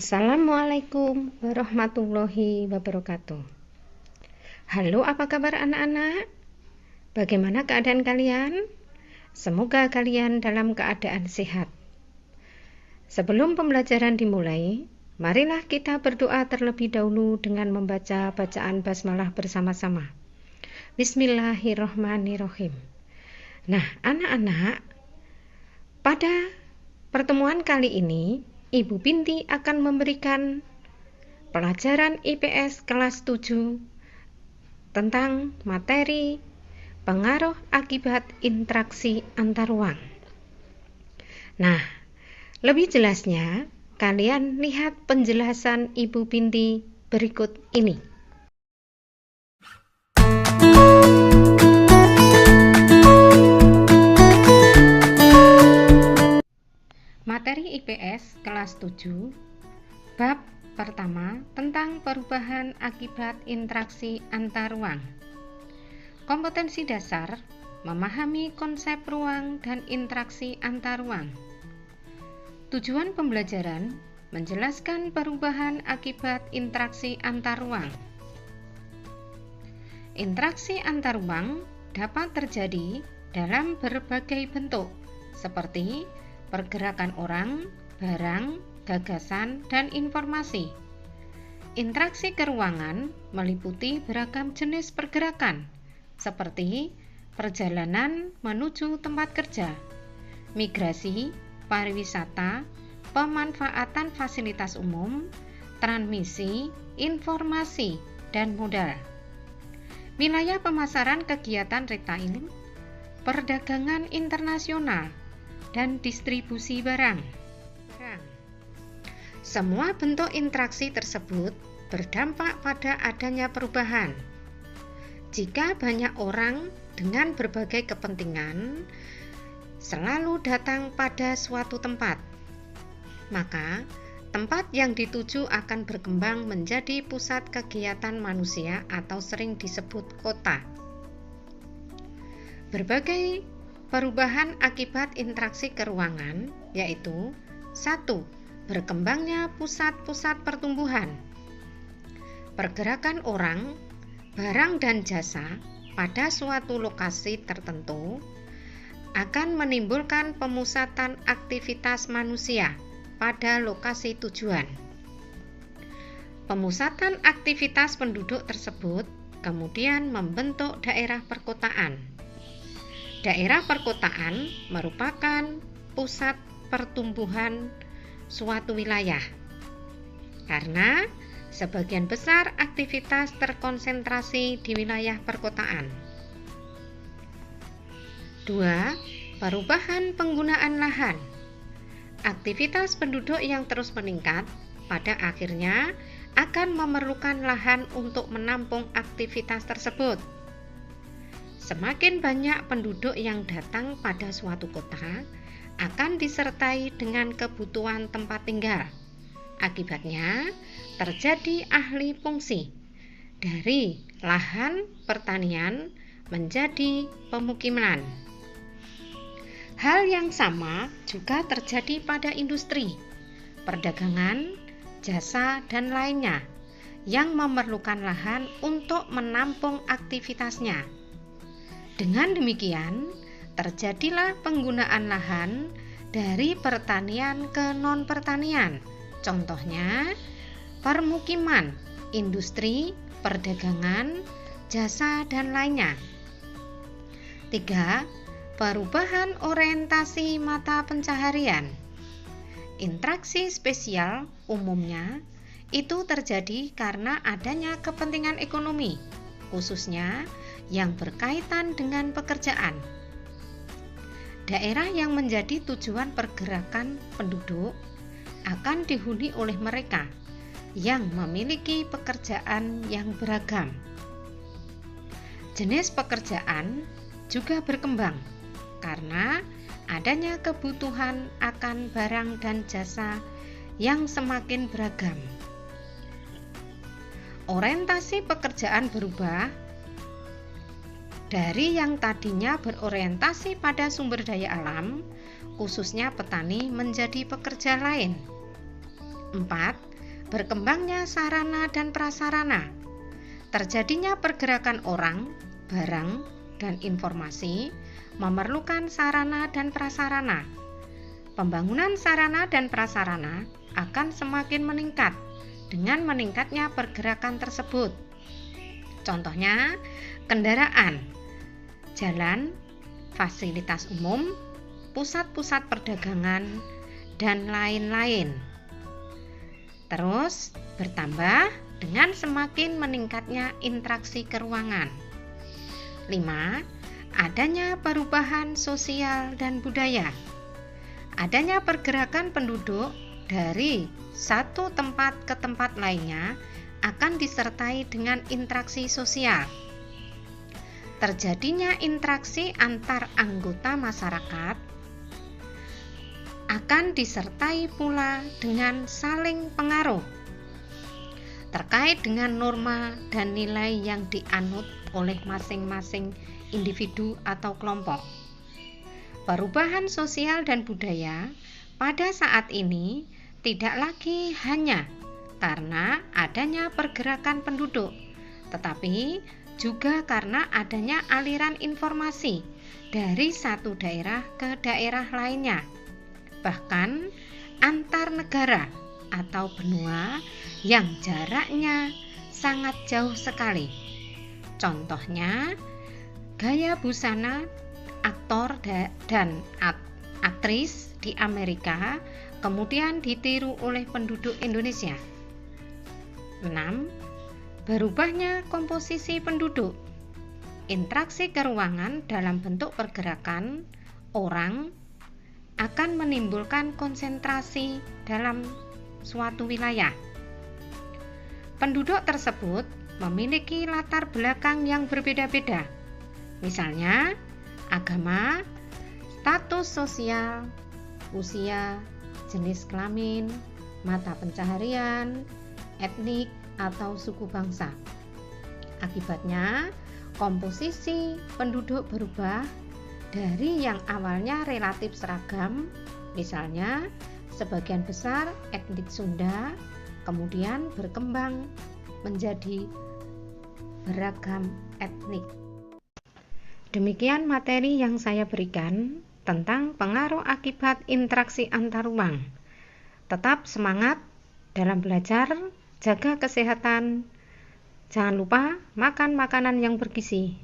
Assalamualaikum warahmatullahi wabarakatuh. Halo, apa kabar anak-anak? Bagaimana keadaan kalian? Semoga kalian dalam keadaan sehat. Sebelum pembelajaran dimulai, marilah kita berdoa terlebih dahulu dengan membaca bacaan basmalah bersama-sama. Bismillahirrahmanirrahim. Nah, anak-anak, pada pertemuan kali ini Ibu Binti akan memberikan pelajaran IPS kelas 7 tentang materi pengaruh akibat interaksi antar ruang. Nah, lebih jelasnya kalian lihat penjelasan Ibu Binti berikut ini. Materi IPS kelas 7, bab pertama tentang perubahan akibat interaksi antar ruang. Kompetensi dasar, memahami konsep ruang dan interaksi antar ruang. Tujuan pembelajaran, menjelaskan perubahan akibat interaksi antar ruang. Interaksi antar ruang dapat terjadi dalam berbagai bentuk, seperti pergerakan orang, barang, gagasan, dan informasi. Interaksi keruangan meliputi beragam jenis pergerakan, seperti perjalanan menuju tempat kerja, migrasi, pariwisata, pemanfaatan fasilitas umum, transmisi, informasi, dan modal. Wilayah pemasaran kegiatan retail, perdagangan internasional, dan distribusi barang. Semua bentuk interaksi tersebut berdampak pada adanya perubahan. Jika banyak orang dengan berbagai kepentingan selalu datang pada suatu tempat, maka tempat yang dituju akan berkembang menjadi pusat kegiatan manusia atau sering disebut kota. Berbagai perubahan akibat interaksi keruangan yaitu 1. Berkembangnya pusat-pusat pertumbuhan. Pergerakan orang, barang dan jasa pada suatu lokasi tertentu akan menimbulkan pemusatan aktivitas manusia pada lokasi tujuan. Pemusatan aktivitas penduduk tersebut kemudian membentuk daerah perkotaan. Daerah perkotaan merupakan pusat pertumbuhan suatu wilayah, karena sebagian besar aktivitas terkonsentrasi di wilayah perkotaan. 2. Perubahan penggunaan lahan. Aktivitas penduduk yang terus meningkat pada akhirnya akan memerlukan lahan untuk menampung aktivitas tersebut. Semakin banyak penduduk yang datang pada suatu kota akan disertai dengan kebutuhan tempat tinggal. Akibatnya, terjadi alih fungsi dari lahan pertanian menjadi pemukiman. Hal yang sama juga terjadi pada industri, perdagangan, jasa, dan lainnya yang memerlukan lahan untuk menampung aktivitasnya. Dengan demikian, terjadilah penggunaan lahan dari pertanian ke non-pertanian. Contohnya, permukiman, industri, perdagangan, jasa, dan lainnya. 3. Perubahan orientasi mata pencaharian. Interaksi spesial umumnya itu terjadi karena adanya kepentingan ekonomi, khususnya yang berkaitan dengan pekerjaan. Daerah yang menjadi tujuan pergerakan penduduk akan dihuni oleh mereka yang memiliki pekerjaan yang beragam. Jenis pekerjaan juga berkembang karena adanya kebutuhan akan barang dan jasa yang semakin beragam. Orientasi pekerjaan berubah dari yang tadinya berorientasi pada sumber daya alam, khususnya petani, menjadi pekerja lain. 4. berkembangnya sarana dan prasarana, terjadinya pergerakan orang, barang, dan informasi memerlukan sarana dan prasarana. Pembangunan sarana dan prasarana akan semakin meningkat dengan meningkatnya pergerakan tersebut. Contohnya, kendaraan, jalan, fasilitas umum, pusat-pusat perdagangan, dan lain-lain. Terus bertambah dengan semakin meningkatnya interaksi keruangan. 5. Adanya perubahan sosial dan budaya. Adanya pergerakan penduduk dari satu tempat ke tempat lainnya akan disertai dengan interaksi sosial. Terjadinya interaksi antar anggota masyarakat akan disertai pula dengan saling pengaruh terkait dengan norma dan nilai yang dianut oleh masing-masing individu atau kelompok. Perubahan sosial dan budaya pada saat ini tidak lagi hanya karena adanya pergerakan penduduk, tetapi juga karena adanya aliran informasi dari satu daerah ke daerah lainnya, bahkan antar negara atau benua yang jaraknya sangat jauh sekali. Contohnya, gaya busana aktor dan aktris di Amerika kemudian ditiru oleh penduduk Indonesia. 6. Berubahnya komposisi penduduk. Interaksi keruangan dalam bentuk pergerakan orang akan menimbulkan konsentrasi dalam suatu wilayah. Penduduk tersebut memiliki latar belakang yang berbeda-beda, misalnya agama, status sosial, usia, jenis kelamin, mata pencaharian, etnik, atau suku bangsa. Akibatnya, komposisi penduduk berubah dari yang awalnya relatif seragam, misalnya sebagian besar etnik Sunda, kemudian berkembang menjadi beragam etnik. Demikian materi yang saya berikan tentang pengaruh akibat interaksi antar ruang. Tetap semangat dalam belajar, jaga kesehatan, jangan lupa makan makanan yang bergizi.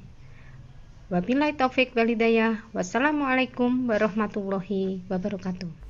Wabillahi taufik wal hidayah. Wassalamualaikum warahmatullahi wabarakatuh.